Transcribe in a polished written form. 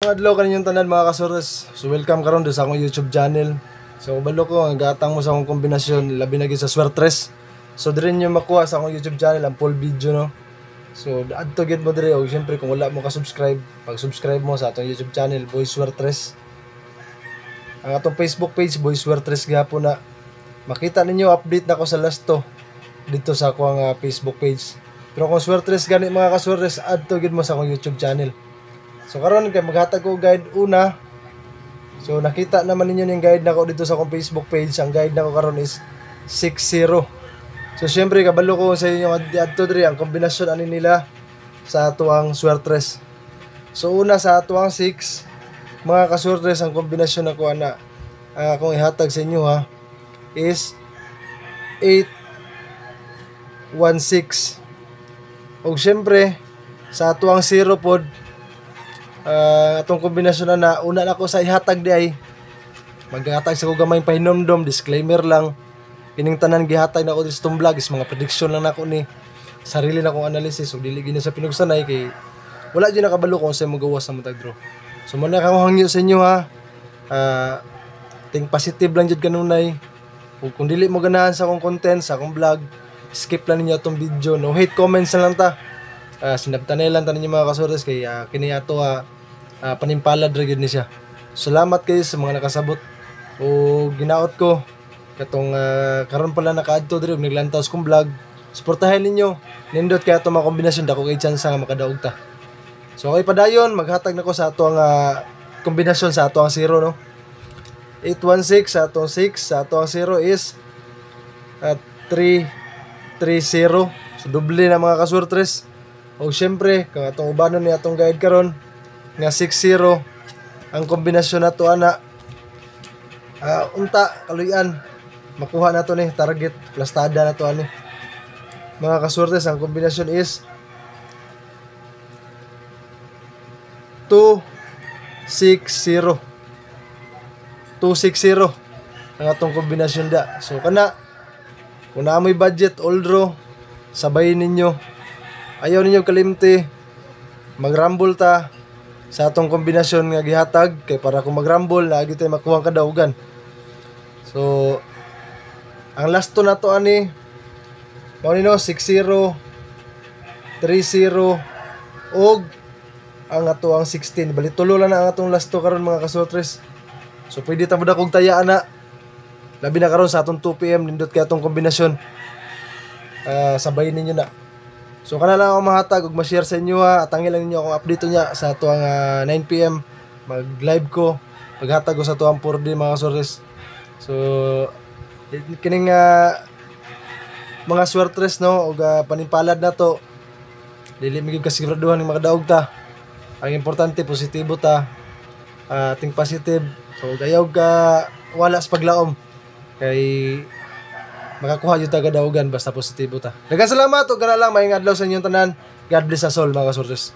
Adlaw kaninyong tanan mga kasores. So welcome karon sa akong YouTube channel. So balo ko ang gatang mo sa akong kombinasyon labi na gid sa Swertres. So dire niyo makuha sa akong YouTube channel ang full video no. So adto gid mo dire og syempre kung wala mo ka subscribe, pag-subscribe mo sa atong YouTube channel Boy Swertres. Ang atong Facebook page Boy Swertres gyapon na. Makita ninyo update na ko sa last to dito sa akong Facebook page. Pero kung Swertres gani mga kasores, adto gid mo sa akong YouTube channel. So karon kay maghatag ko guide una. So nakita naman ninyo yung guide nako dito sa akong Facebook page. Ang guide nako karon is 6-0. So syempre kabalo ko sa inyo adto diri ang kombinasyon ani nila sa atuang Swertres. So una sa atuang 6 mga kaswertres ang kombinasyon nako ana akong ihatag sa inyo ha is 8-1-6. Og syempre sa atuang 0 pod atong kombinasyon na una na ko sa ihatag di ay maghatag sa ko gamay pahinomdom, disclaimer lang kining tanan gihatag na ko sa itong vlog is mga prediction lang nako ni sarili na kong analysis so dili gini sa pinugsanay kay wala gyud nakabalo kung sa magawas sa matag draw. So mo na ako hangyo sa inyo ha, think positive lang jud kanunay. Kung dili mo ganahan sa akong content sa akong vlog, skip lang ninyo atong video, no hate comments na lang ta. Sinabtanay lang tanin yung mga kasores kay kini ato panimpalad ra gyud ni siya. Salamat kayo sa mga nakasabot o ginaot ko katong karon pala nakaadto diri og naglantaw kong vlog. Suportahan ninyo, nindot kay ato mga kombinasyon dako kay chance nga makadaog ta. So okay padayon maghatag nako sa ato ang kombinasyon sa ato ang 0 no. 8-1-6 sa ato ang 6 sa ato ang 0 is 3-3-0. So doble na mga kaswertres. O syempre, kung atong ubanon ni atong guide karon nga 6-0 ang kombinasyon nato ana unta kaluyan makuha nato ni target plastada nato ani. Mga kaswertes ang kombinasyon is 2-6-0. 2-6-0 ang atong kombinasyon da. So kana kung naamoy budget all draw sabayin ninyo. Ayaw ninyo kalimti magrambol ta sa atong kombinasyon nga gihatag kay para kung magrambol lagi tay makuha ang kadaugan. So ang last to nato ani mao nino 6-0 3-0 og ang ato ang 16 bali tulo lang na ang atong last to karon mga kaswertres. So pwede ta budak og tayaan na labi na karon sa atong 2 PM nindot kay atong kombinasyon. Sabayin ninyo na. So kana lang ako mahatag ug ma-share sa inyo ha. Atangin lang ninyo akong update niya sa tuang 9 PM mag-live ko. Paghatag ko sa tuang 4D mga kaswertres. So kining mga swertres no ug panimpalad na to. Dili mi gyud kasiguraduhan ni makadaog ta. Ang importante positibo ta. Think positive. So ayaw ka wala sa paglaom kay makakuha yung taga-daugan basta positibo ta. Daghang salamat o gana lang maayong adlaw sa inyong tanan. God bless us all mga kaswertres.